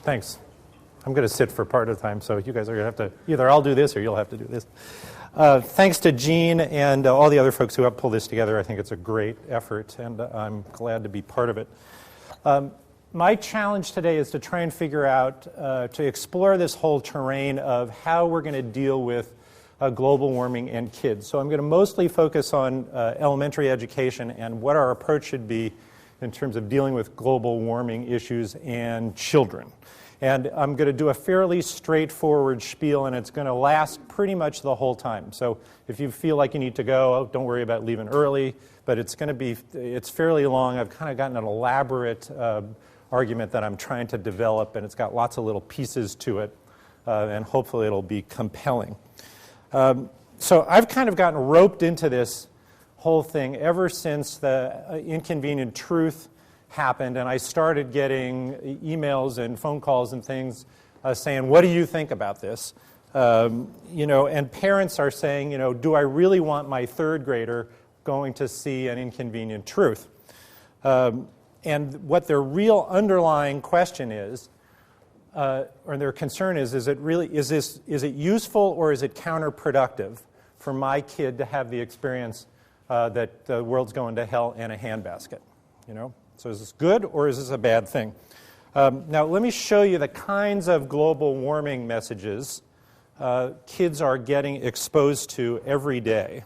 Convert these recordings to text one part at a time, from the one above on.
Thanks. I'm going to sit for part of the time, so you guys are going to have to, either I'll do this or you'll have to do this. Thanks to Jean and all the other folks who helped pull this together. I think it's a great effort, and I'm glad to be part of it. My challenge today is to try and figure out, to explore this whole terrain of how we're going to deal with global warming and kids. So I'm going to mostly focus on elementary education and what our approach should be in terms of dealing with global warming issues and children. And I'm going to do a fairly straightforward spiel, and it's going to last pretty much the whole time. So if you feel like you need to go, don't worry about leaving early, but it's fairly long. I've kind of gotten an elaborate argument that I'm trying to develop, and it's got lots of little pieces to it, and hopefully it'll be compelling. So I've kind of gotten roped into this whole thing ever since the Inconvenient Truth happened, and I started getting emails and phone calls and things saying, what do you think about this? And parents are saying, do I really want my third grader going to see an Inconvenient Truth? And what their real underlying question is, or their concern is it useful or is it counterproductive for my kid to have the experience that the world's going to hell in a handbasket? So is this good or is this a bad thing? Now let me show you the kinds of global warming messages kids are getting exposed to every day.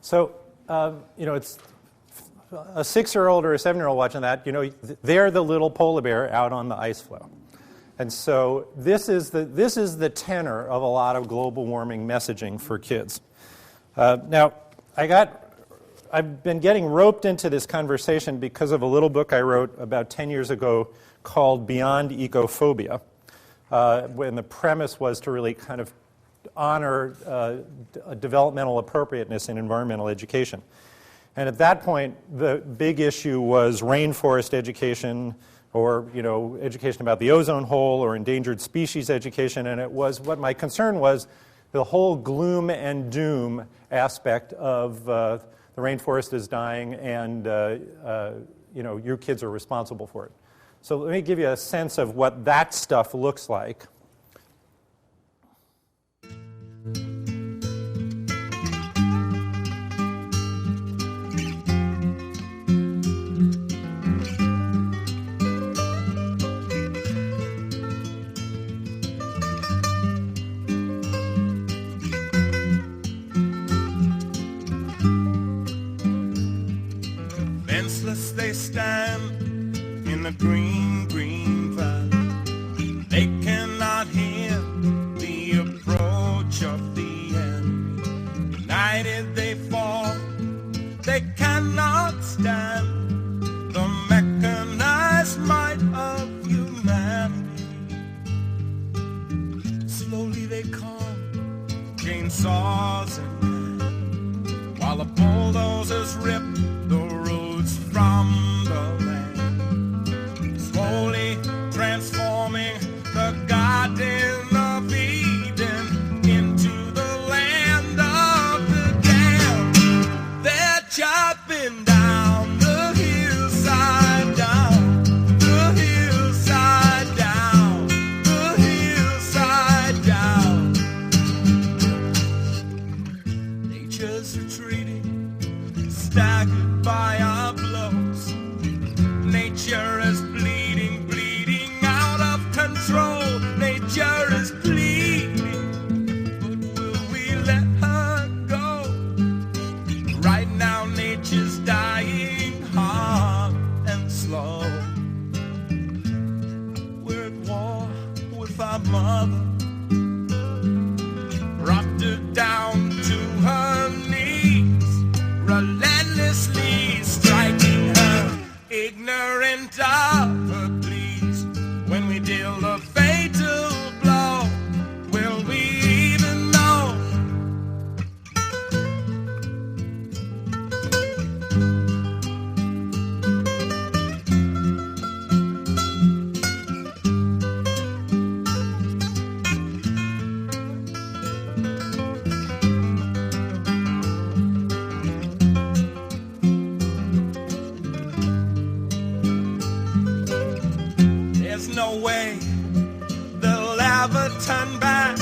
So, it's a 6-year-old or a 7-year-old watching that, they're the little polar bear out on the ice floe. And so this is the tenor of a lot of global warming messaging for kids. Now, I've been getting roped into this conversation because of a little book I wrote about 10 years ago called Beyond Ecophobia, when the premise was to really kind of honor developmental appropriateness in environmental education. And at that point, the big issue was rainforest education, or education about the ozone hole, or endangered species education. And it was, what my concern was, the whole gloom and doom aspect of the rainforest is dying, and your kids are responsible for it. So let me give you a sense of what that stuff looks like. Fenceless they stand in the green, green valley. They cannot hear the approach of the enemy. United they fall, they cannot stand the mechanized might of humanity. Slowly they come, chainsaws in hand, while the bulldozers rip the roots from the land, slowly transforming the Garden of Eden into the land of the damned. They're chopping down the hillside, down the hillside, down the hillside, down. Nature's retreating, staggered by our blows. Nature is bleeding, bleeding out of control. Nature is bleeding, but will we let her go? Right now nature's dying hard and slow. We're at war with our mother, rocked her down to her knees, relentlessly striking her, ignorant of her pleas. no way they'll ever turn back.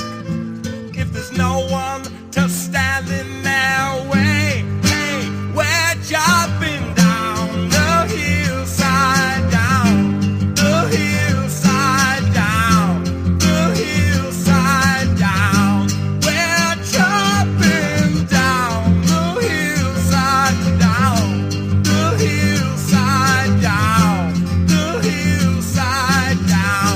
If there's no one to stand in their way, hey, we're jumping down the hillside, down the hillside, down the hillside, down. We're jumping down the hillside, down the hillside, down the hillside, down.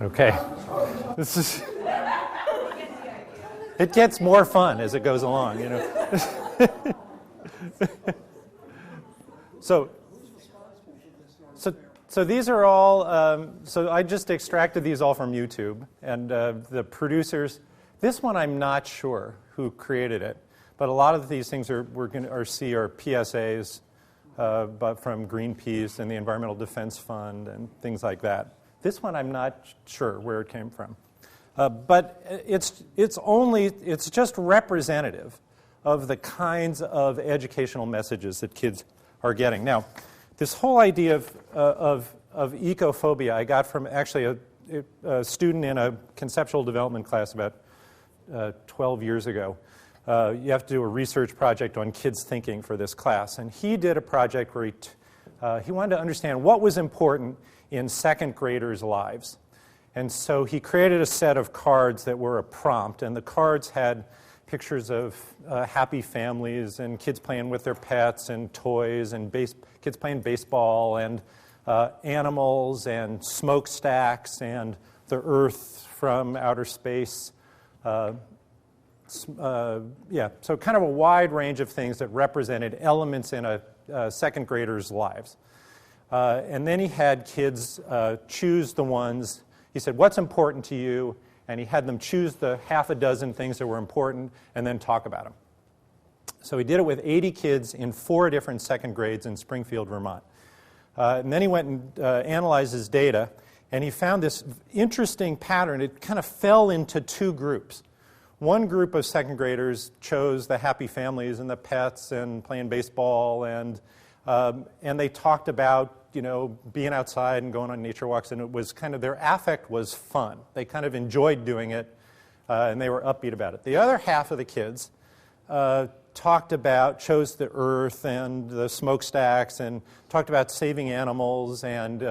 Okay. This is. It gets more fun as it goes along, you know. So these are all. So I just extracted these all from YouTube, and the producers. This one I'm not sure who created it, but a lot of these things are PSAs, but from Greenpeace and the Environmental Defense Fund and things like that. This one I'm not sure where it came from, but it's just representative of the kinds of educational messages that kids are getting. Now, this whole idea of ecophobia I got from actually a student in a conceptual development class about 12 years ago. You have to do a research project on kids thinking for this class, and he did a project where he wanted to understand what was important in second graders' lives. And so he created a set of cards that were a prompt, and the cards had pictures of happy families and kids playing with their pets and toys and kids playing baseball and animals and smokestacks and the Earth from outer space. So kind of a wide range of things that represented elements in a second grader's lives. And then he had kids choose the ones. He said, what's important to you? And he had them choose the half a dozen things that were important and then talk about them. So he did it with 80 kids in 4 different second grades in Springfield, Vermont. And then he went and analyzed his data, and he found this interesting pattern. It kind of fell into 2 groups. One group of second graders chose the happy families and the pets and playing baseball, and they talked about, you know, being outside and going on nature walks, and it was kind of, their affect was fun. They kind of enjoyed doing it, and they were upbeat about it. The other half of the kids chose the Earth and the smokestacks and talked about saving animals and,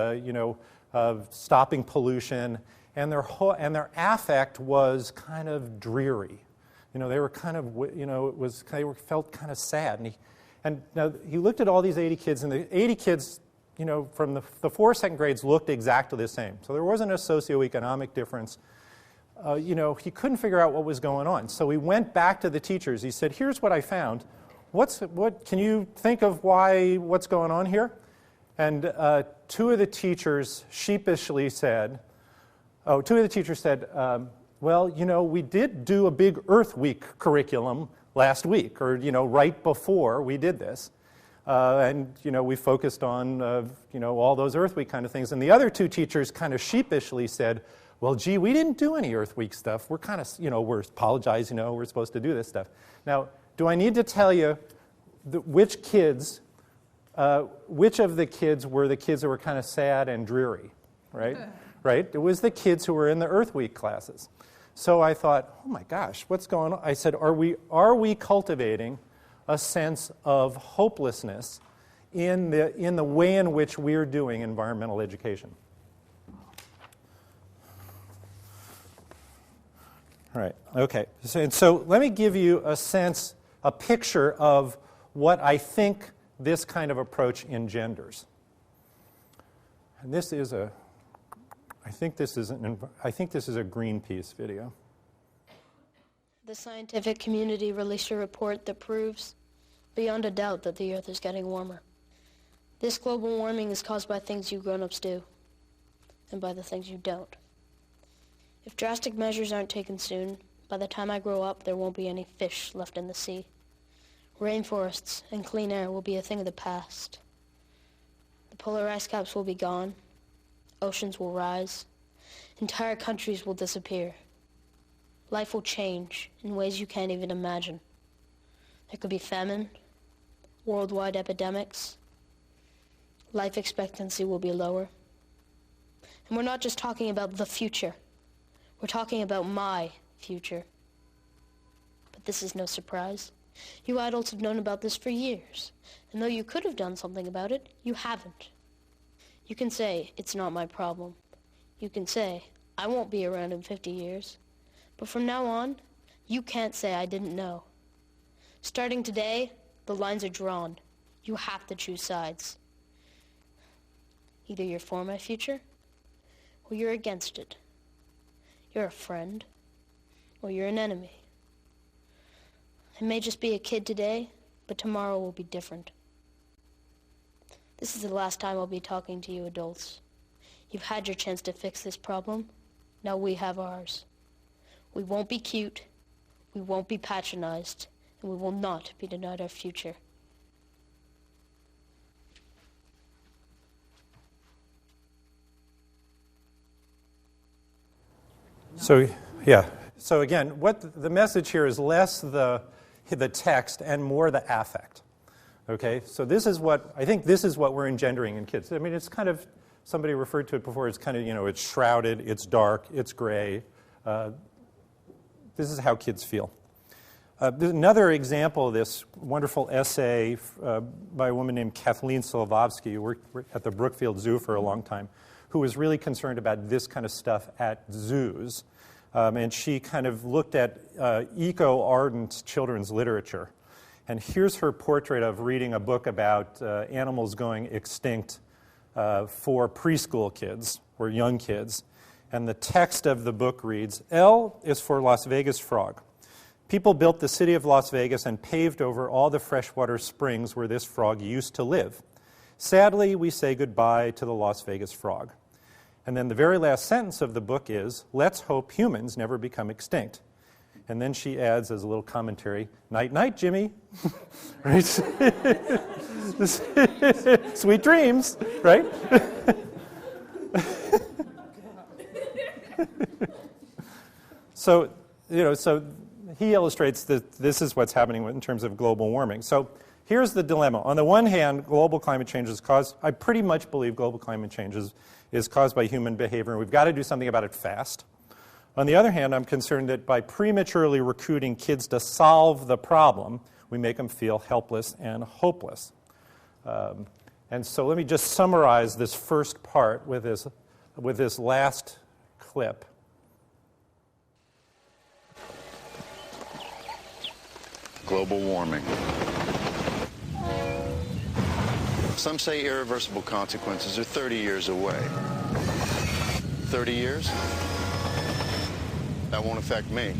stopping pollution, and their affect was kind of dreary. You know, they were kind of, felt kind of sad. And now he looked at all these 80 kids, and the 80 kids, from the 4 second grades looked exactly the same. So there wasn't a socioeconomic difference. He couldn't figure out what was going on. So he went back to the teachers. He said, here's what I found. Can you think of what's going on here? And 2 of the teachers sheepishly said, we did do a big Earth Week curriculum last week, or, right before we did this. We focused on, all those Earth Week kind of things. And the other 2 teachers kind of sheepishly said, well, gee, we didn't do any Earth Week stuff. We're kind of, we're apologize, we're supposed to do this stuff. Now, do I need to tell you which of the kids were the kids that were kind of sad and dreary, right? Right? It was the kids who were in the Earth Week classes. So I thought, oh my gosh, what's going on? I said, are we cultivating a sense of hopelessness in the way in which we're doing environmental education? All right, okay. So let me give you a picture of what I think this kind of approach engenders. And I think this is a Greenpeace video. The scientific community released a report that proves, beyond a doubt, that the Earth is getting warmer. This global warming is caused by things you grown-ups do, and by the things you don't. If drastic measures aren't taken soon, by the time I grow up, there won't be any fish left in the sea. Rainforests and clean air will be a thing of the past. The polar ice caps will be gone. Oceans will rise. Entire countries will disappear. Life will change in ways you can't even imagine. There could be famine, worldwide epidemics. Life expectancy will be lower. And we're not just talking about the future. We're talking about my future. But this is no surprise. You adults have known about this for years. And though you could have done something about it, you haven't. You can say, it's not my problem. You can say, I won't be around in 50 years. But from now on, you can't say I didn't know. Starting today, the lines are drawn. You have to choose sides. Either you're for my future, or you're against it. You're a friend, or you're an enemy. I may just be a kid today, but tomorrow will be different. This is the last time I'll be talking to you adults. You've had your chance to fix this problem. Now we have ours. We won't be cute, we won't be patronized, and we will not be denied our future. So, yeah. So again, what the message here is less the text and more the affect. Okay? So this is what, I think this is what we're engendering in kids. I mean, it's kind of, somebody referred to it before, it's kind of, it's shrouded, it's dark, it's gray. This is how kids feel. There's another example of this wonderful essay by a woman named Kathleen Solovsky, who worked at the Brookfield Zoo for a long time, who was really concerned about this kind of stuff at zoos. And she kind of looked at eco-ardent children's literature. And here's her portrait of reading a book about animals going extinct for preschool kids or young kids. And the text of the book reads, L is for Las Vegas frog. People built the city of Las Vegas and paved over all the freshwater springs where this frog used to live. Sadly, we say goodbye to the Las Vegas frog. And then the very last sentence of the book is, let's hope humans never become extinct. And then she adds as a little commentary, night, night, Jimmy. Right? Sweet dreams, right? So he illustrates that this is what's happening in terms of global warming. So here's the dilemma. On the one hand, global climate change is caused, I pretty much believe global climate change is caused by human behavior, and we've got to do something about it fast. On the other hand, I'm concerned that by prematurely recruiting kids to solve the problem, we make them feel helpless and hopeless. And so let me just summarize this first part with this last clip. Global warming. Some say irreversible consequences are 30 years away. 30 years? That won't affect me.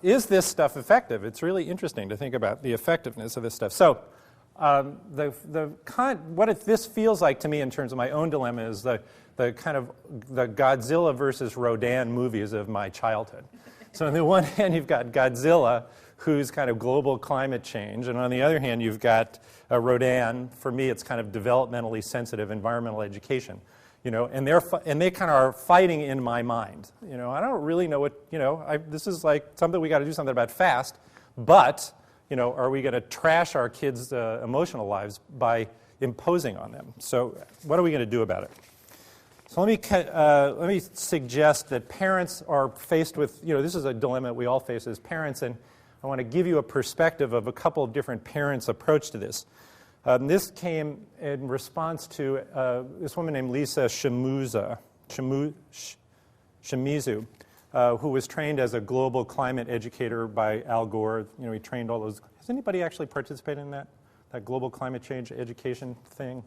Is this stuff effective? It's really interesting to think about the effectiveness of this stuff. So, what this feels like to me in terms of my own dilemma is the Godzilla versus Rodan movies of my childhood. So on the one hand, you've got Godzilla, who's kind of global climate change, and on the other hand, you've got Rodan. For me, it's kind of developmentally sensitive environmental education. And they kind of are fighting in my mind. I don't really know what, this is like something we got to do something about fast, but, are we going to trash our kids' emotional lives by imposing on them? So what are we going to do about it? So let me suggest that parents are faced with, this is a dilemma we all face as parents, and I want to give you a perspective of a couple of different parents' approach to this. This came in response to this woman named Lisa Shimizu, who was trained as a global climate educator by Al Gore. He trained all those. Has anybody actually participated in that global climate change education thing?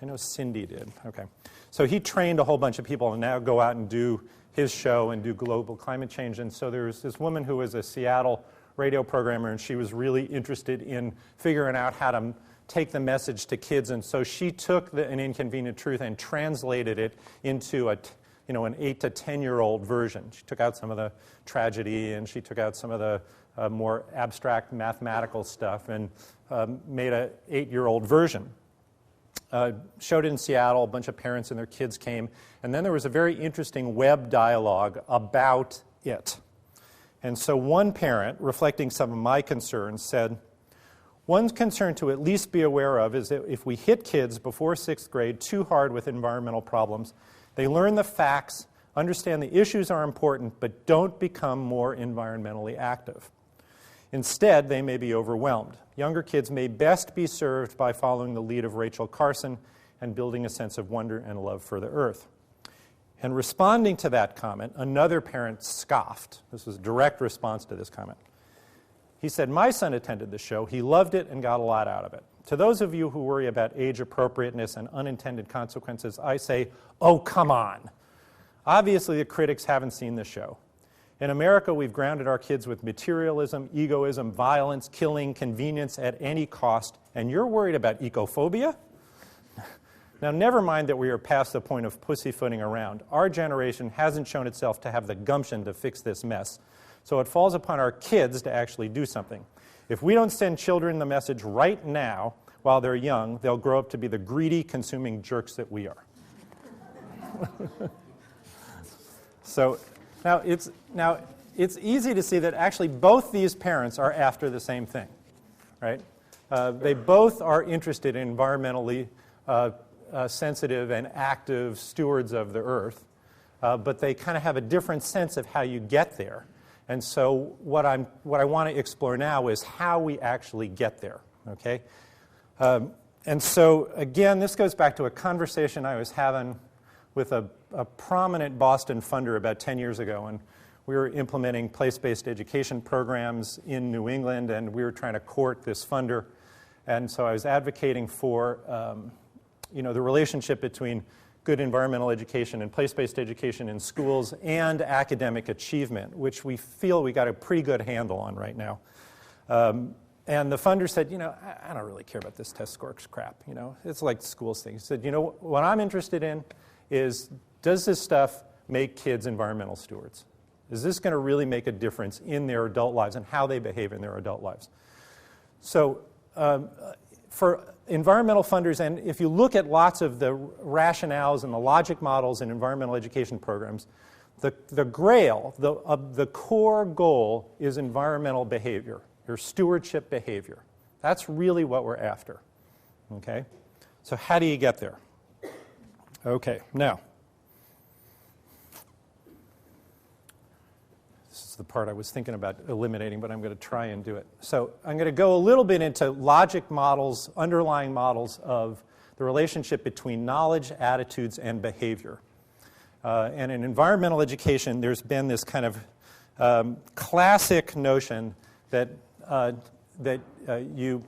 I know Cindy did. Okay. So he trained a whole bunch of people and now go out and do his show and do global climate change. And so there's this woman who was a Seattle radio programmer, and she was really interested in figuring out how to take the message to kids. And so she took an inconvenient truth and translated it into an 8 to 10-year-old version. She took out some of the tragedy, and she took out some of the more abstract mathematical stuff, and made an 8-year-old version. Showed it in Seattle. A bunch of parents and their kids came. And then there was a very interesting web dialogue about it. And so one parent, reflecting some of my concerns, said, "One concern to at least be aware of is that if we hit kids before 6th grade too hard with environmental problems, they learn the facts, understand the issues are important, but don't become more environmentally active. Instead, they may be overwhelmed. Younger kids may best be served by following the lead of Rachel Carson and building a sense of wonder and love for the earth." And responding to that comment, another parent scoffed. This was a direct response to this comment. He said, "My son attended the show. He loved it and got a lot out of it. To those of you who worry about age appropriateness and unintended consequences, I say, oh, come on. Obviously, the critics haven't seen the show. In America, we've grounded our kids with materialism, egoism, violence, killing, convenience at any cost, and you're worried about ecophobia? Now, never mind that we are past the point of pussyfooting around. Our generation hasn't shown itself to have the gumption to fix this mess, so it falls upon our kids to actually do something. If we don't send children the message right now while they're young, they'll grow up to be the greedy, consuming jerks that we are." So now it's easy to see that actually both these parents are after the same thing, right? They both are interested in environmentally sensitive and active stewards of the earth, but they kind of have a different sense of how you get there. And so what I want to explore now is how we actually get there, okay? And so, again, this goes back to a conversation I was having with a prominent Boston funder about 10 years ago, and we were implementing place-based education programs in New England, and we were trying to court this funder. And so I was advocating for the relationship between good environmental education and place-based education in schools and academic achievement, which we feel we got a pretty good handle on right now. And the funder said, I don't really care about this test scores crap. It's like schools thing. He said, what I'm interested in is, does this stuff make kids environmental stewards? Is this going to really make a difference in their adult lives and how they behave in their adult lives? So for environmental funders, and if you look at lots of the rationales and the logic models in environmental education programs, the grail, the core goal is environmental behavior, or stewardship behavior. That's really what we're after, okay? So how do you get there? Okay, now, this is the part I was thinking about eliminating, but I'm going to try and do it. So I'm going to go a little bit into logic models, underlying models of the relationship between knowledge, attitudes, and behavior. And in environmental education, there's been this kind of classic notion that you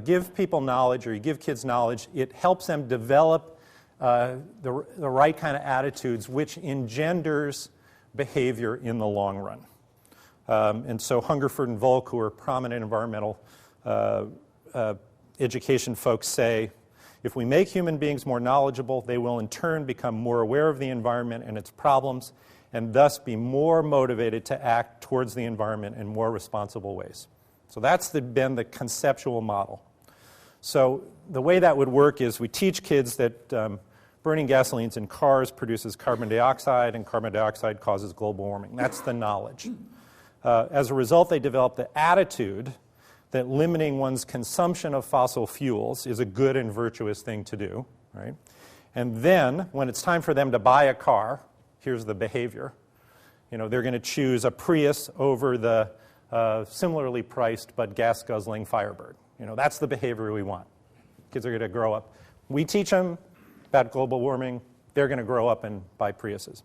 give people knowledge, or you give kids knowledge, it helps them develop the right kind of attitudes, which engenders behavior in the long run. And so Hungerford and Volk, who are prominent environmental education folks, say, if we make human beings more knowledgeable, they will in turn become more aware of the environment and its problems, and thus be more motivated to act towards the environment in more responsible ways. So that's been the conceptual model. So the way that would work is we teach kids that burning gasolines in cars produces carbon dioxide, and carbon dioxide causes global warming. That's the knowledge. As a result, they develop the attitude that limiting one's consumption of fossil fuels is a good and virtuous thing to do, right? And then, when it's time for them to buy a car, here's the behavior. They're going to choose a Prius over the similarly priced but gas-guzzling Firebird. That's the behavior we want. Kids are going to grow up. We teach them about global warming. They're going to grow up and buy Priuses.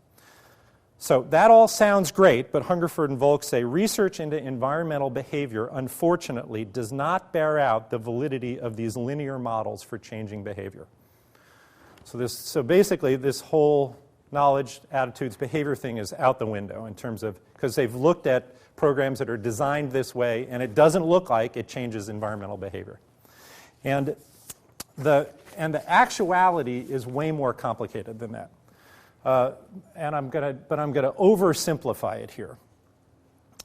So that all sounds great, but Hungerford and Volk say research into environmental behavior, unfortunately, does not bear out the validity of these linear models for changing behavior. So basically, this whole knowledge, attitudes, behavior thing is out the window in terms of, because they've looked at programs that are designed this way, and it doesn't look like it changes environmental behavior. And the actuality is way more complicated than that. And I'm going to oversimplify it here.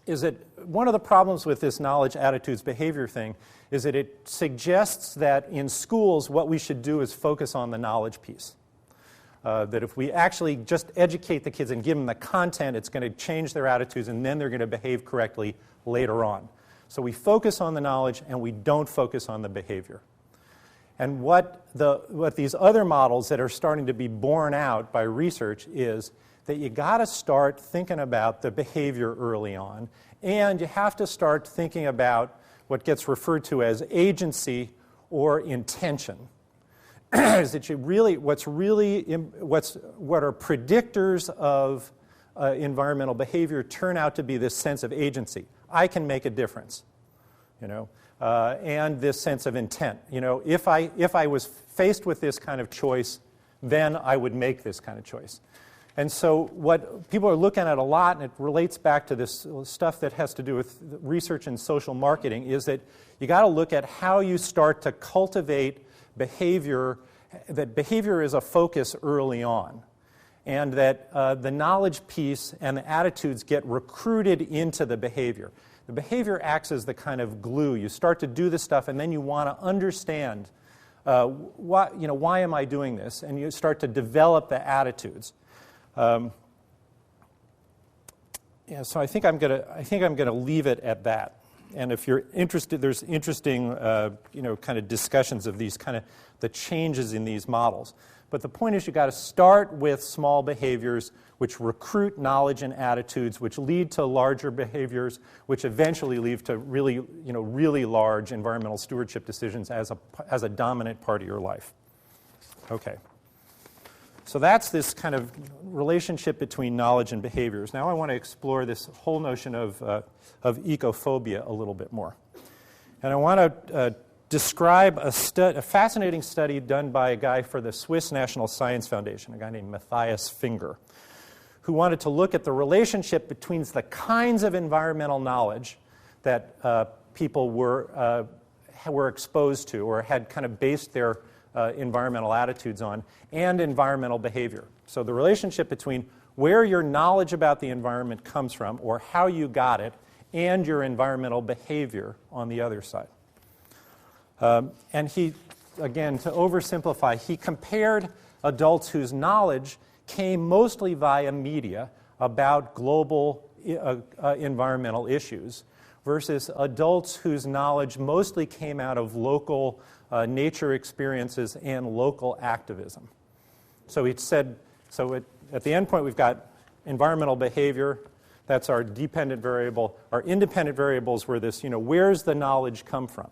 Is that one of the problems with this knowledge, attitudes, behavior thing is that it suggests that in schools what we should do is focus on the knowledge piece. That if we actually just educate the kids and give them the content, it's going to change their attitudes and then they're going to behave correctly later on. So we focus on the knowledge and we don't focus on the behavior. And what these other models that are starting to be borne out by research is that you got to start thinking about the behavior early on, and you have to start thinking about what gets referred to as agency or intention. Is that what are predictors of environmental behavior turn out to be this sense of agency. I can make a difference, and this sense of intent. If I was faced with this kind of choice, then I would make this kind of choice. And so what people are looking at a lot, and it relates back to this stuff that has to do with research and social marketing, is that you got to look at how you start to cultivate behavior, that behavior is a focus early on, and that the knowledge piece and the attitudes get recruited into the behavior. The behavior acts as the kind of glue. You start to do this stuff, and then you want to understand why am I doing this, and you start to develop the attitudes. So I think I'm gonna leave it at that. And if you're interested, there's interesting kind of discussions of these kind of the changes in these models. But the point is, you got to start with small behaviors which recruit knowledge and attitudes, which lead to larger behaviors, which eventually lead to really large environmental stewardship decisions as a dominant part of your life. Okay. So that's this kind of relationship between knowledge and behaviors. Now I want to explore this whole notion of ecophobia a little bit more. And I want to describe a fascinating study done by a guy for the Swiss National Science Foundation, a guy named Matthias Finger, who wanted to look at the relationship between the kinds of environmental knowledge that people were exposed to or had kind of based their environmental attitudes on, and environmental behavior. So the relationship between where your knowledge about the environment comes from or how you got it and your environmental behavior on the other side. And he, again, to oversimplify, he compared adults whose knowledge came mostly via media about global environmental issues versus adults whose knowledge mostly came out of local nature experiences and local activism. So he said, at the end point we've got environmental behavior, that's our dependent variable. Our independent variables were this, where's the knowledge come from?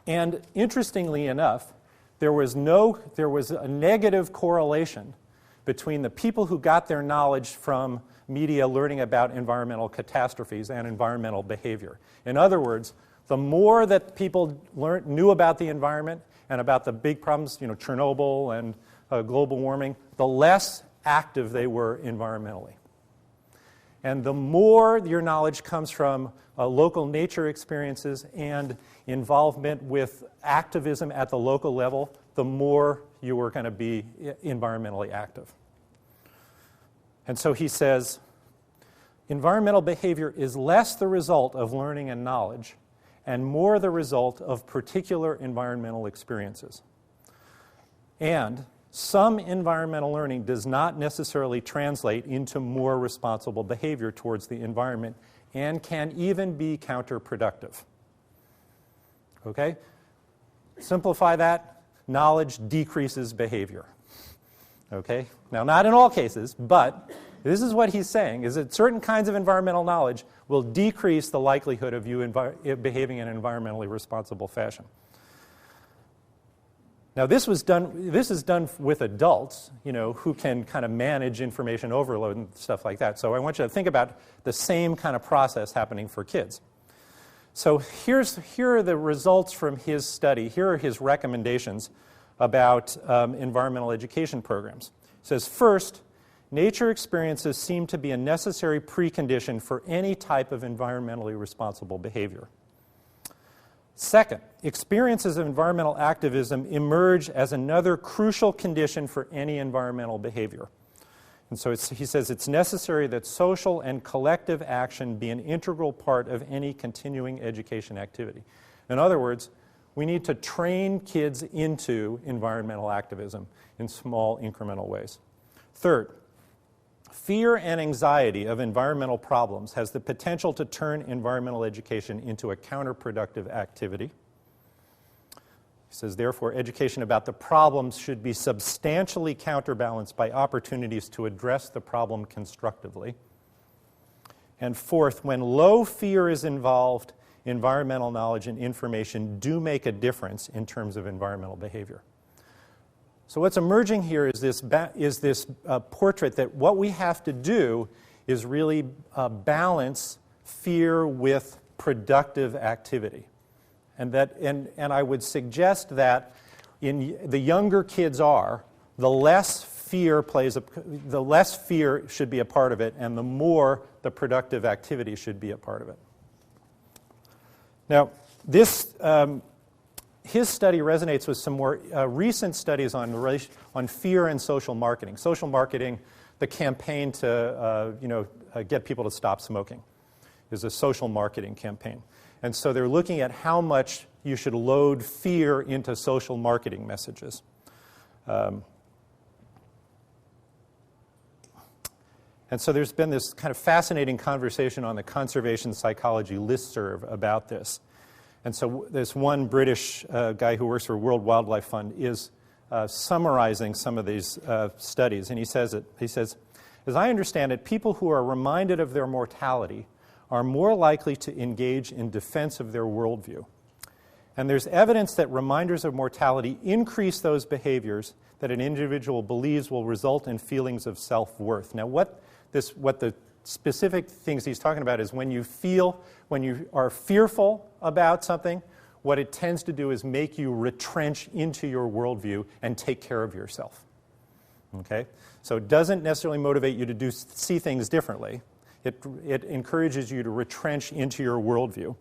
And interestingly enough, there was a negative correlation between the people who got their knowledge from media learning about environmental catastrophes and environmental behavior. In other words, the more that people knew about the environment and about the big problems, Chernobyl and global warming, the less active they were environmentally. And the more your knowledge comes from local nature experiences and involvement with activism at the local level, the more you are going to be environmentally active. And so he says, environmental behavior is less the result of learning and knowledge and more the result of particular environmental experiences. And some environmental learning does not necessarily translate into more responsible behavior towards the environment and can even be counterproductive. Okay? Simplify that. Knowledge decreases behavior. Okay? Now, not in all cases, but this is what he's saying, is that certain kinds of environmental knowledge will decrease the likelihood of you behaving in an environmentally responsible fashion. Now, this is done with adults, who can kind of manage information overload and stuff like that. So I want you to think about the same kind of process happening for kids. So here are the results from his study. Here are his recommendations about environmental education programs. It says, first, nature experiences seem to be a necessary precondition for any type of environmentally responsible behavior. Second, experiences of environmental activism emerge as another crucial condition for any environmental behavior. And so he says it's necessary that social and collective action be an integral part of any continuing education activity. In other words, we need to train kids into environmental activism in small, incremental ways. Third, fear and anxiety of environmental problems has the potential to turn environmental education into a counterproductive activity. He says, therefore, education about the problems should be substantially counterbalanced by opportunities to address the problem constructively. And fourth, when low fear is involved, environmental knowledge and information do make a difference in terms of environmental behavior. So what's emerging here is this portrait that what we have to do is really balance fear with productive activity. And I would suggest that the younger kids are, the less fear should be a part of it, and the more the productive activity should be a part of it. Now, his study resonates with some more recent studies on fear and social marketing. Social marketing, the campaign to get people to stop smoking, is a social marketing campaign. And so they're looking at how much you should load fear into social marketing messages. And so there's been this kind of fascinating conversation on the conservation psychology listserv about this. And so this one British guy who works for World Wildlife Fund is summarizing some of these studies. And he says, as I understand it, people who are reminded of their mortality are more likely to engage in defense of their worldview. And there's evidence that reminders of mortality increase those behaviors that an individual believes will result in feelings of self-worth. Now, what the specific things he's talking about is when you are fearful about something, what it tends to do is make you retrench into your worldview and take care of yourself. Okay? So it doesn't necessarily motivate you to see things differently. It encourages you to retrench into your worldview.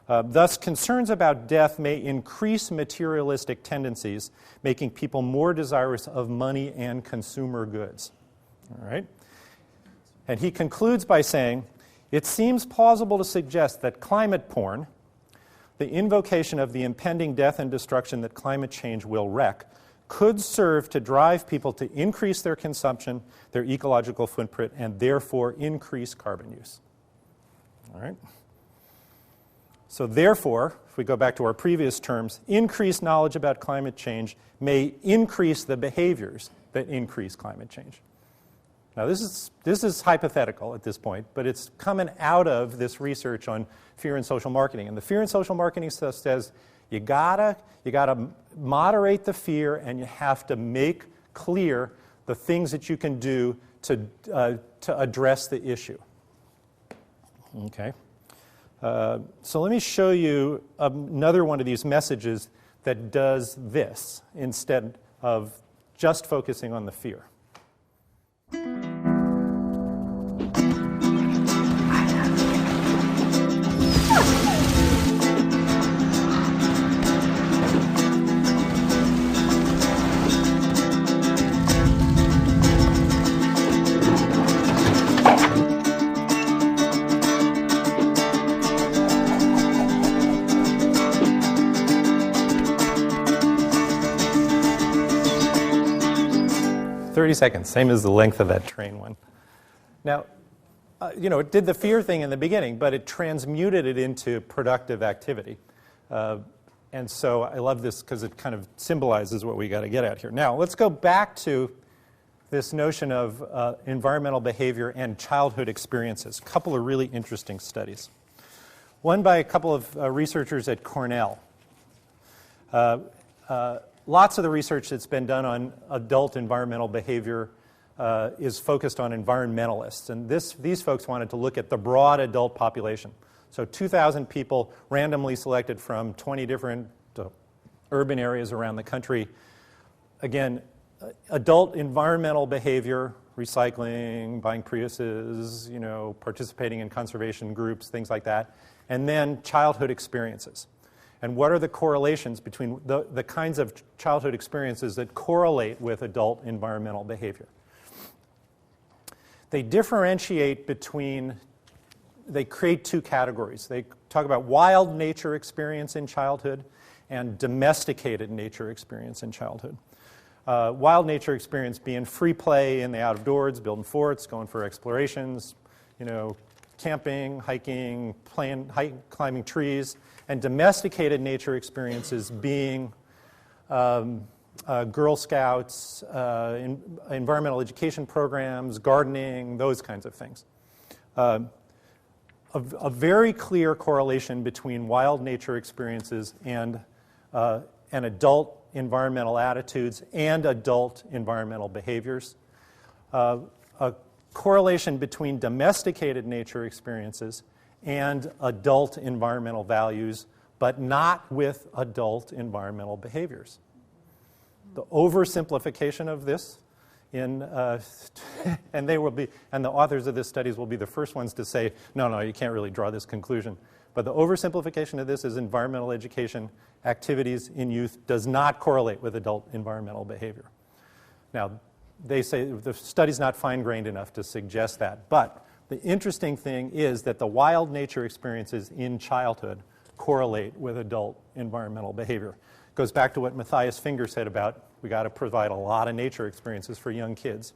Thus, concerns about death may increase materialistic tendencies, making people more desirous of money and consumer goods. All right? And he concludes by saying, it seems plausible to suggest that climate porn, the invocation of the impending death and destruction that climate change will wreak, could serve to drive people to increase their consumption, their ecological footprint, and therefore increase carbon use. All right? So therefore, if we go back to our previous terms, increased knowledge about climate change may increase the behaviors that increase climate change. Now, this is hypothetical at this point, but it's coming out of this research on fear and social marketing. And the fear and social marketing stuff says you gotta moderate the fear, and you have to make clear the things that you can do to address the issue. Okay. So let me show you another one of these messages that does this instead of just focusing on the fear. 30 seconds, same as the length of that train one. Now, it did the fear thing in the beginning, but it transmuted it into productive activity. And so I love this because it kind of symbolizes what we got to get at here. Now, let's go back to this notion of environmental behavior and childhood experiences. A couple of really interesting studies. One by a couple of researchers at Cornell. lots of the research that's been done on adult environmental behavior is focused on environmentalists. And these folks wanted to look at the broad adult population. So 2,000 people randomly selected from 20 different urban areas around the country. Again, adult environmental behavior, recycling, buying Priuses, participating in conservation groups, things like that. And then childhood experiences. And what are the correlations between the kinds of childhood experiences that correlate with adult environmental behavior? They differentiate they create two categories. They talk about wild nature experience in childhood and domesticated nature experience in childhood. Wild nature experience being free play in the outdoors, building forts, going for explorations, camping, hiking, climbing trees, and domesticated nature experiences being Girl Scouts, environmental education programs, gardening, those kinds of things. A very clear correlation between wild nature experiences and adult environmental attitudes and adult environmental behaviors. A correlation between domesticated nature experiences and adult environmental values, but not with adult environmental behaviors. The oversimplification of this, and the authors of this studies will be the first ones to say, no, you can't really draw this conclusion. But the oversimplification of this is environmental education activities in youth does not correlate with adult environmental behavior. Now, they say the study's not fine-grained enough to suggest that, but the interesting thing is that the wild nature experiences in childhood correlate with adult environmental behavior. It goes back to what Matthias Finger said about we got to provide a lot of nature experiences for young kids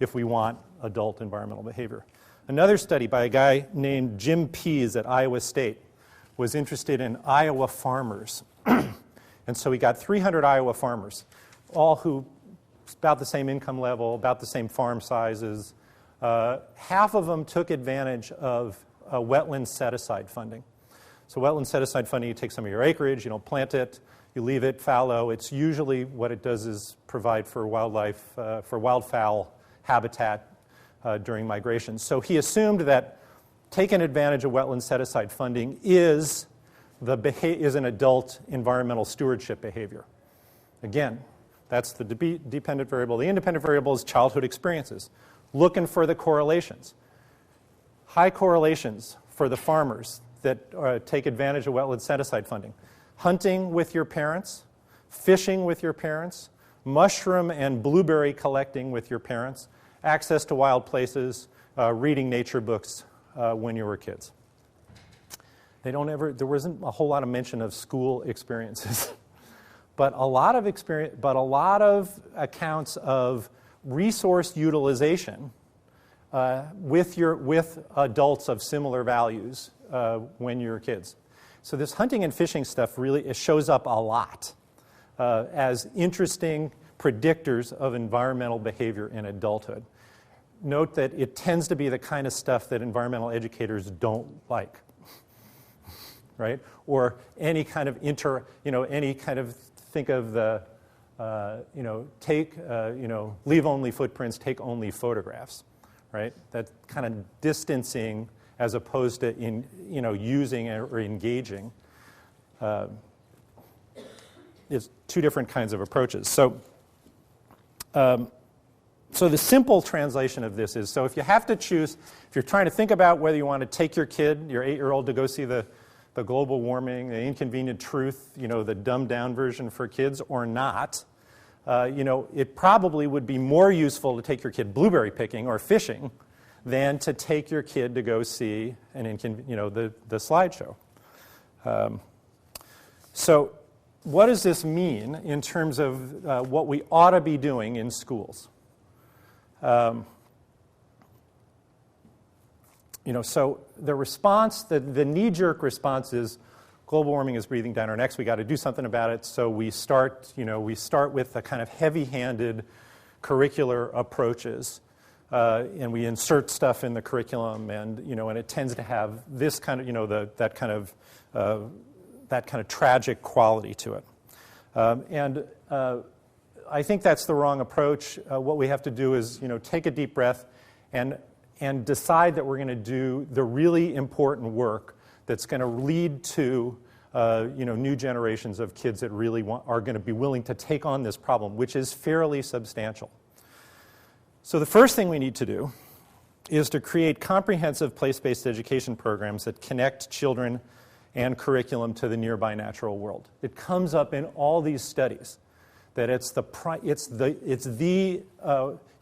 if we want adult environmental behavior. Another study by a guy named Jim Pease at Iowa State was interested in Iowa farmers. And so he got 300 Iowa farmers, all who about the same income level, about the same farm sizes. Half of them took advantage of wetland set-aside funding. So wetland set-aside funding, you take some of your acreage, you don't plant it, you leave it fallow. It's usually what it does is provide for wildlife, for wildfowl habitat during migration. So he assumed that taking advantage of wetland set-aside funding is an adult environmental stewardship behavior. Again, that's the dependent variable. The independent variable is childhood experiences. Looking for the correlations. High correlations for the farmers that take advantage of wetland set-aside funding. Hunting with your parents, fishing with your parents, mushroom and blueberry collecting with your parents, access to wild places, reading nature books when you were kids. There wasn't a whole lot of mention of school experiences, but a lot of accounts of resource utilization with adults of similar values when you're kids. So this hunting and fishing stuff really shows up a lot as interesting predictors of environmental behavior in adulthood. Note that it tends to be the kind of stuff that environmental educators don't like, right? Or any kind of think of the, leave only footprints, take only photographs, right? That kind of distancing as opposed to using or engaging is two different kinds of approaches. So the simple translation of this is, so if you have to choose, if you're trying to think about whether you want to take your kid, your 8-year-old, to go see the global warming, the inconvenient truth, the dumbed-down version for kids or not, it probably would be more useful to take your kid blueberry picking or fishing than to take your kid to go see the slideshow. So what does this mean in terms of what we ought to be doing in schools? So the response, the knee-jerk response is global warming is breathing down our necks. We got to do something about it. So we start with the kind of heavy-handed curricular approaches, and we insert stuff in the curriculum, and it tends to have this kind of that kind of tragic quality to it. I think that's the wrong approach. What we have to do is, take a deep breath and decide that we're going to do the really important work that's going to lead to new generations of kids that really are going to be willing to take on this problem, which is fairly substantial. So the first thing we need to do is to create comprehensive place-based education programs that connect children and curriculum to the nearby natural world. It comes up in all these studies that it's the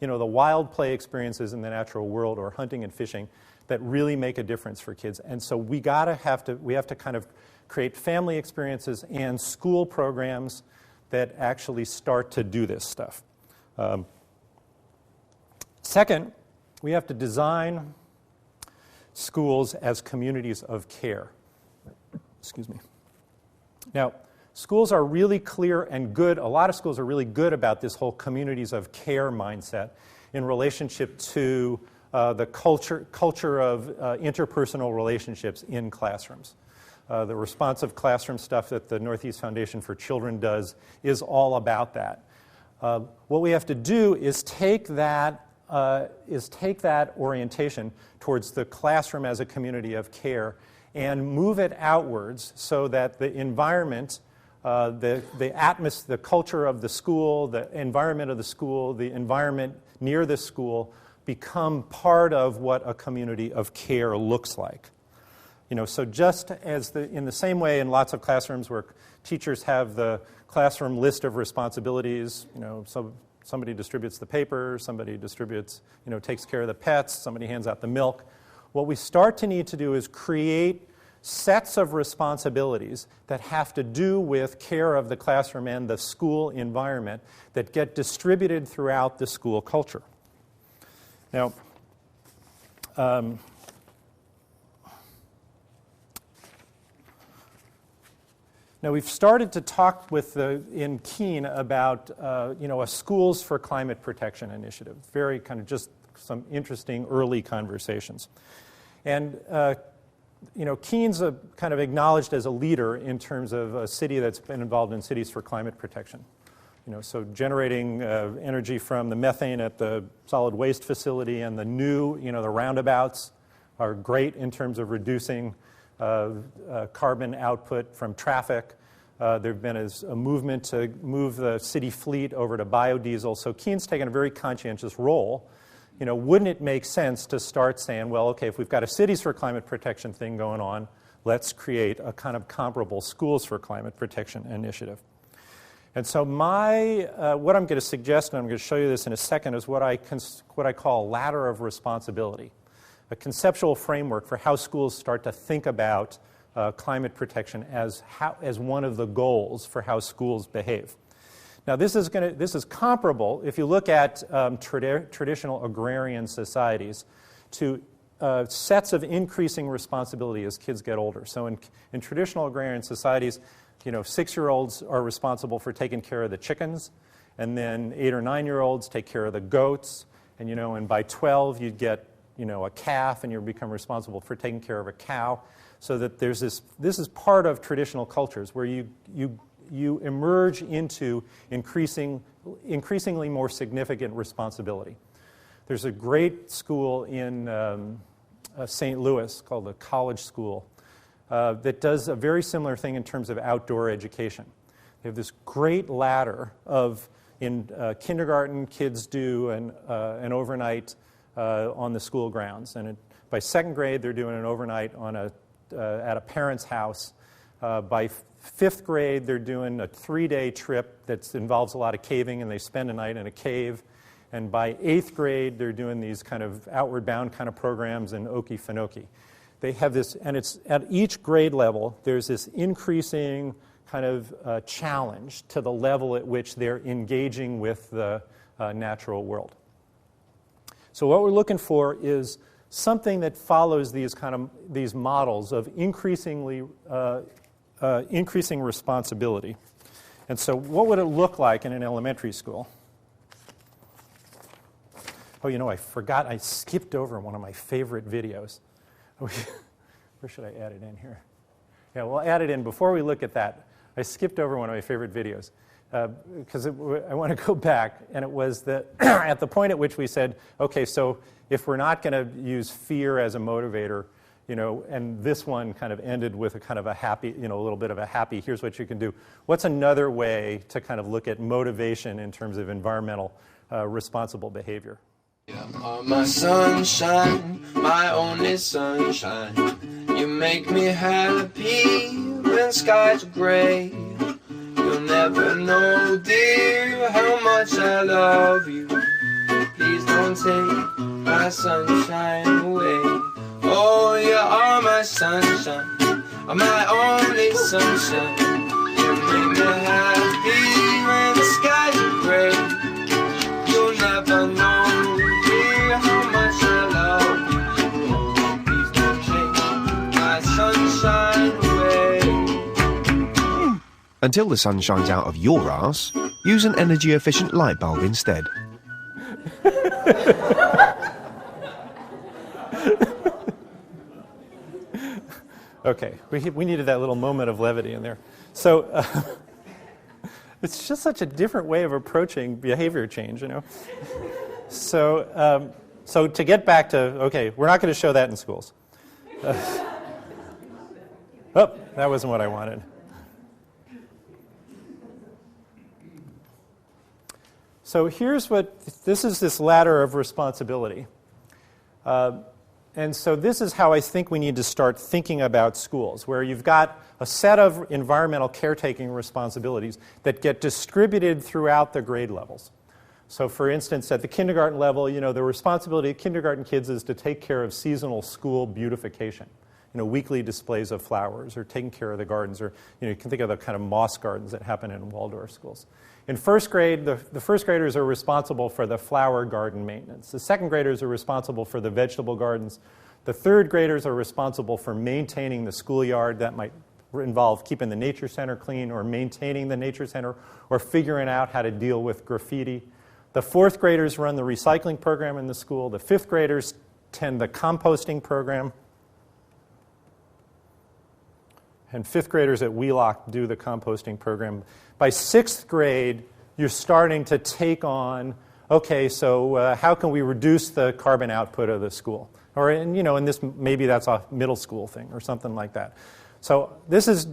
wild play experiences in the natural world, or hunting and fishing, that really make a difference for kids. And so we have to kind of create family experiences and school programs that actually start to do this stuff. Second, we have to design schools as communities of care. Excuse me. Now, schools are really clear and good. A lot of schools are really good about this whole communities of care mindset in relationship to the culture of interpersonal relationships in classrooms. The responsive classroom stuff that the Northeast Foundation for Children does is all about that. What we have to do is take that orientation towards the classroom as a community of care and move it outwards so that the environment, the culture of the school, the environment of the school, the environment near the school become part of what a community of care looks like. So just as in the same way in lots of classrooms where teachers have the classroom list of responsibilities, so somebody distributes the paper, somebody takes care of the pets, somebody hands out the milk. What we start to need to do is create sets of responsibilities that have to do with care of the classroom and the school environment that get distributed throughout the school culture. Now, we've started to talk in Keene about a Schools for Climate Protection initiative. Very kind of just some interesting early conversations. And Keene's kind of acknowledged as a leader in terms of a city that's been involved in Cities for Climate Protection. So generating energy from the methane at the solid waste facility and the new, the roundabouts are great in terms of reducing carbon output from traffic. There's been a movement to move the city fleet over to biodiesel. So Keene's taken a very conscientious role. Wouldn't it make sense to start saying, well, okay, if we've got a Cities for Climate Protection thing going on, let's create a kind of comparable Schools for Climate Protection initiative. And so what I'm going to suggest, and I'm going to show you this in a second, is what I call a ladder of responsibility, a conceptual framework for how schools start to think about climate protection as one of the goals for how schools behave. Now, this is comparable, if you look at traditional agrarian societies, to sets of increasing responsibility as kids get older. So in traditional agrarian societies, 6-year-olds are responsible for taking care of the chickens, and then 8 or 9-year-olds take care of the goats, and by 12 you'd get a calf, and you become responsible for taking care of a cow. So that this is part of traditional cultures where you emerge into increasingly more significant responsibility. There's a great school in St. Louis called the College School that does a very similar thing in terms of outdoor education. They have this great ladder in kindergarten, kids do an overnight on the school grounds. And by 2nd grade, they're doing an overnight at a parent's house. By 5th grade, they're doing a 3-day trip that involves a lot of caving, and they spend a night in a cave. And by 8th grade, they're doing these kind of outward bound kind of programs in Okefenokee. They have this, and it's at each grade level, there's this increasing kind of challenge to the level at which they're engaging with the natural world. So what we're looking for is something that follows these models of increasing responsibility. And so what would it look like in an elementary school? Oh, I forgot, I skipped over one of my favorite videos. Where should I add it in here? Yeah, we'll add it in. Before we look at that, I skipped over one of my favorite videos. because I want to go back, and it was that at the point at which we said, okay, so if we're not going to use fear as a motivator, and this one kind of ended with a kind of a happy, a little bit of a happy, here's what you can do. What's another way to kind of look at motivation in terms of environmental responsible behavior? Oh, my sunshine, my only sunshine. You make me happy when skies are gray. You'll never know, dear, how much I love you. Please don't take my sunshine away. Oh, you are my sunshine, my only sunshine. You make me happy when the skies are gray. You'll never know, dear, how much I love you. Please don't take my sunshine away. Until the sun shines out of your ass, use an energy-efficient light bulb instead. Okay, we needed that little moment of levity in there. So it's just such a different way of approaching behavior change, So, so to get back to, okay, we're not going to show that in schools. Oh, that wasn't what I wanted. So here's this is this ladder of responsibility. And so this is how I think we need to start thinking about schools, where you've got a set of environmental caretaking responsibilities that get distributed throughout the grade levels. So for instance, at the kindergarten level, the responsibility of kindergarten kids is to take care of seasonal school beautification. Weekly displays of flowers, or taking care of the gardens, or you can think of the kind of moss gardens that happen in Waldorf schools. In first grade, the first graders are responsible for the flower garden maintenance. The second graders are responsible for the vegetable gardens. The third graders are responsible for maintaining the schoolyard. That might involve keeping the nature center clean, or maintaining the nature center, or figuring out how to deal with graffiti. The fourth graders run the recycling program in the school. The fifth graders tend the composting program. And fifth graders at Wheelock do the composting program. By sixth grade, you're starting to take on, okay, so how can we reduce the carbon output of the school? Or, and this, maybe that's a middle school thing or something like that. So this is,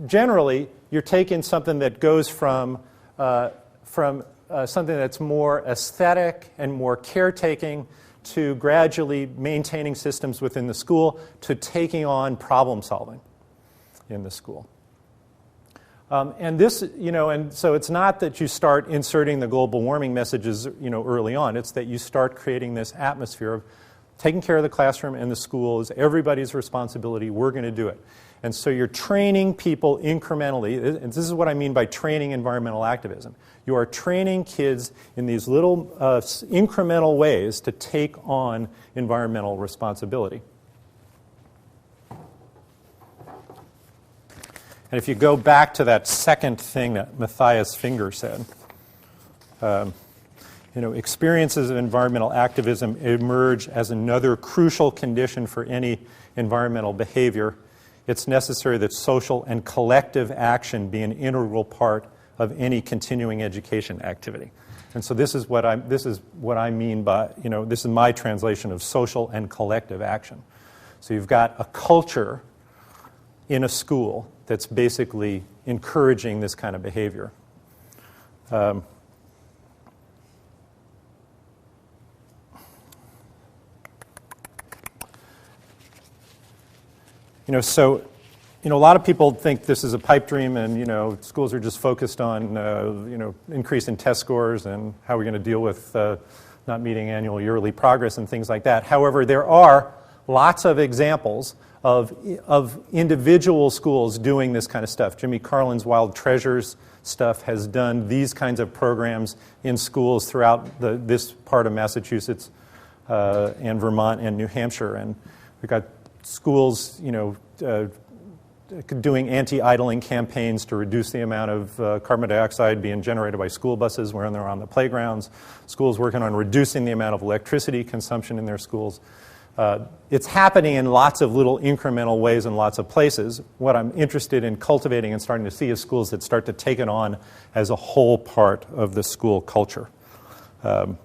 generally, you're taking something that goes from something that's more aesthetic and more caretaking to gradually maintaining systems within the school to taking on problem solving in the school. And this, and so it's not that you start inserting the global warming messages, early on. It's that you start creating this atmosphere of taking care of the classroom and the school is everybody's responsibility. We're going to do it. And so you're training people incrementally, and this is what I mean by training environmental activism. You are training kids in these little incremental ways to take on environmental responsibility. And if you go back to that second thing that Matthias Finger said, experiences of environmental activism emerge as another crucial condition for any environmental behavior. It's necessary that social and collective action be an integral part of any continuing education activity. And so this is what I mean by, this is my translation of social and collective action. So you've got a culture in a school that's basically encouraging this kind of behavior. So a lot of people think this is a pipe dream, and schools are just focused on increase in test scores and how we're going to deal with not meeting annual yearly progress and things like that. However, there are lots of examples of individual schools doing this kind of stuff. Jimmy Carlin's Wild Treasures stuff has done these kinds of programs in schools throughout this part of Massachusetts and Vermont and New Hampshire. And we've got schools, doing anti-idling campaigns to reduce the amount of carbon dioxide being generated by school buses when they're on the playgrounds. Schools working on reducing the amount of electricity consumption in their schools. It's happening in lots of little incremental ways in lots of places. What I'm interested in cultivating and starting to see is schools that start to take it on as a whole part of the school culture. And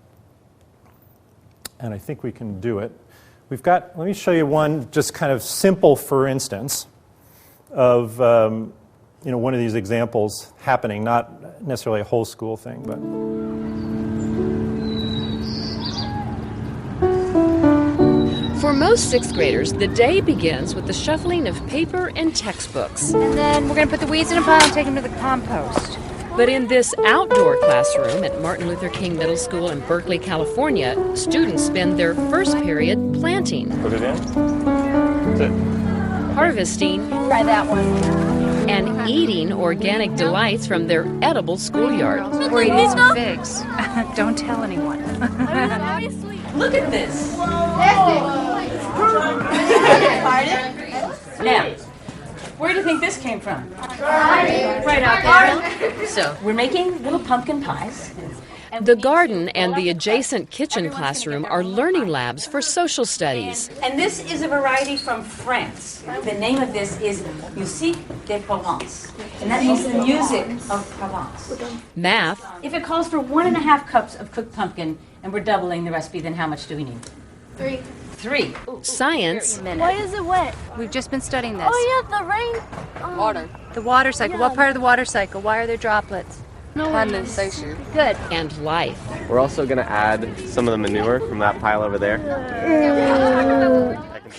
I think we can do it. Let me show you one just kind of simple for instance of one of these examples happening, not necessarily a whole school thing, but... For most sixth graders, the day begins with the shuffling of paper and textbooks. And then we're going to put the weeds in a pile and take them to the compost. But in this outdoor classroom at Martin Luther King Middle School in Berkeley, California, students spend their first period planting, put it in, that's it. Harvesting, Try that one. and eating organic delights from their Edible Schoolyard. We're eating some figs. Don't tell anyone. Look at this. Now, where do you think this came from? Right out there. So, we're making little pumpkin pies. The garden and the adjacent kitchen classroom are learning labs for social studies. And this is a variety from France. The name of this is Musique de Provence. And that means the music of Provence. Math. If it calls for 1.5 cups of cooked pumpkin, and we're doubling the recipe, then how much do we need? 3. Science. Why is it wet? We've just been studying this. Oh, yeah, the rain. Water. The water cycle. What part of the water cycle? Why are there droplets? Condensation. Good. And life. We're also going to add some of the manure from that pile over there.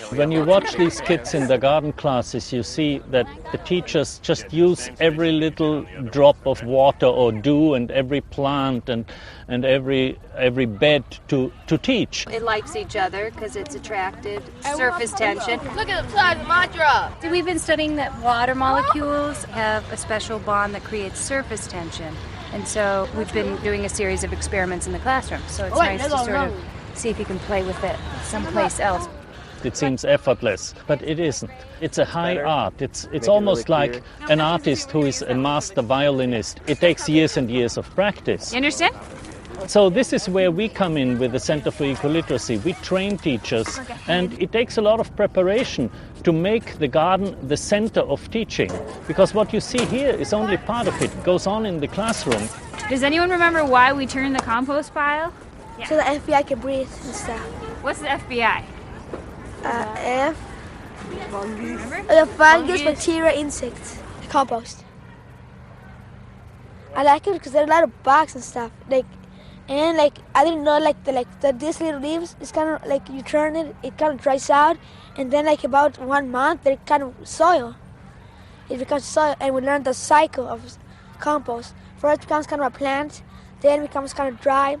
When you watch these kids in the garden classes, you see that the teachers just use every little drop of water or dew and every plant and every bed to teach. It likes each other because it's attracted. Surface tension. Look at the size of my drop. So we've been studying that water molecules have a special bond that creates surface tension. And so we've been doing a series of experiments in the classroom. So it's nice to sort of see if you can play with it someplace else. It seems effortless, but it isn't. It's a high art. It's almost like an artist who is a master violinist. It takes years and years of practice. You understand? So this is where we come in with the Center for Ecoliteracy. We train teachers, and it takes a lot of preparation to make the garden the center of teaching, because what you see here is only part of it. It goes on in the classroom. Does anyone remember why we turned the compost pile? Yeah. So the FBI can breathe and stuff. What's the FBI? The fungus, bacteria, insects. Compost. I like it because there are a lot of bugs and stuff. I didn't know these little leaves. It's kind of like you turn it, it kind of dries out, and then like about 1 month, they're kind of soil. It becomes soil, and we learn the cycle of compost. First, it becomes kind of a plant, then it becomes kind of dry,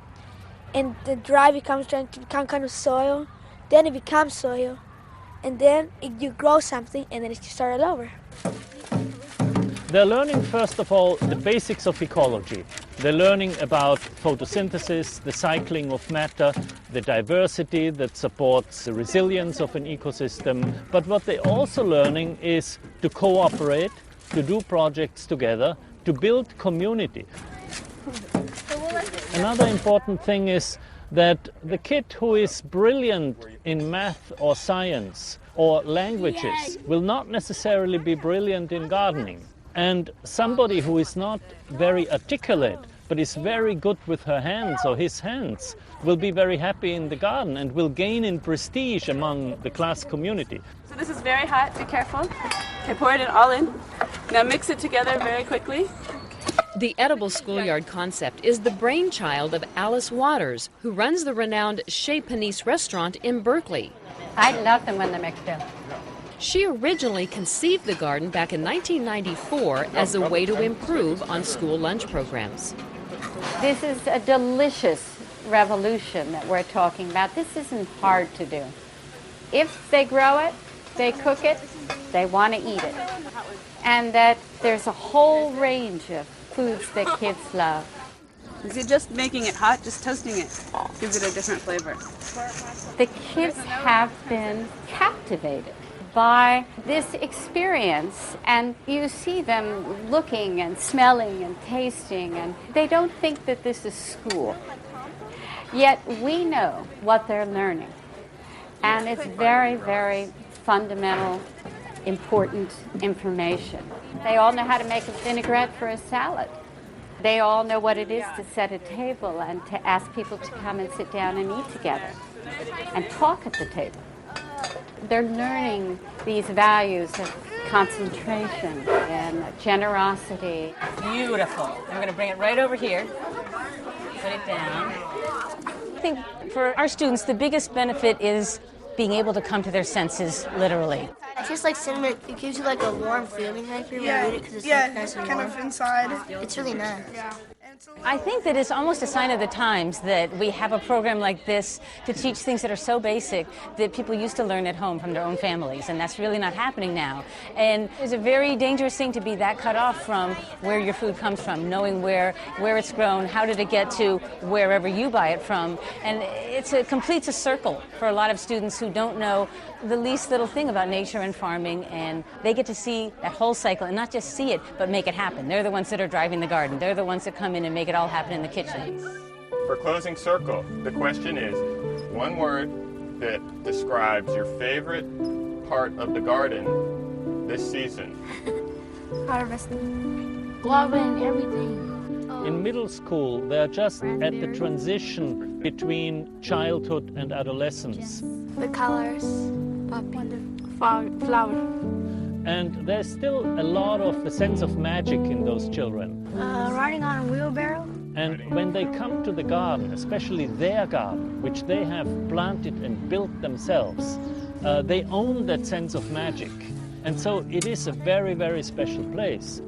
and the dry becomes trying to become kind of soil. Then it becomes soil, and then you grow something, and then it starts all over. They're learning, first of all, the basics of ecology. They're learning about photosynthesis, the cycling of matter, the diversity that supports the resilience of an ecosystem. But what they're also learning is to cooperate, to do projects together, to build community. Another important thing is that the kid who is brilliant in math or science or languages will not necessarily be brilliant in gardening. And somebody who is not very articulate but is very good with her hands or his hands will be very happy in the garden and will gain in prestige among the class community. So this is very hot, be careful. Okay, pour it all in. Now mix it together very quickly. The Edible Schoolyard concept is the brainchild of Alice Waters, who runs the renowned Chez Panisse restaurant in Berkeley. I love them when they're mixed in. She originally conceived the garden back in 1994 as a way to improve on school lunch programs. This is a delicious revolution that we're talking about. This isn't hard to do. If they grow it, they cook it, they want to eat it. And that there's a whole range of foods that kids love. Is it just making it hot? Just toasting it gives it a different flavor. The kids have been captivated by this experience, and you see them looking and smelling and tasting, and they don't think that this is school. Yet we know what they're learning. And it's very, very fundamental, important information. They all know how to make a vinaigrette for a salad. They all know what it is to set a table and to ask people to come and sit down and eat together and talk at the table. They're learning these values of concentration and generosity. Beautiful. I'm going to bring it right over here. Put it down. I think for our students, the biggest benefit is being able to come to their senses, literally. It tastes like cinnamon. It gives you like a warm feeling after you read it because it's like nice and warm. Kind of inside. It's really nice. Yeah. I think that it's almost a sign of the times that we have a program like this to teach things that are so basic that people used to learn at home from their own families, and that's really not happening now. And it's a very dangerous thing to be that cut off from where your food comes from, knowing where it's grown, how did it get to wherever you buy it from. And it completes a circle for a lot of students who don't know the least little thing about nature and farming, and they get to see that whole cycle and not just see it, but make it happen. They're the ones that are driving the garden. They're the ones that come in and make it all happen in the kitchen. For closing circle, the question is one word that describes your favorite part of the garden this season. Harvesting. Loving everything. In middle school, they're just at the transition between childhood and adolescence. The colors, flower. And there's still a lot of the sense of magic in those children. Riding on a wheelbarrow. And when they come to the garden, especially their garden, which they have planted and built themselves, they own that sense of magic. And so it is a very, very special place.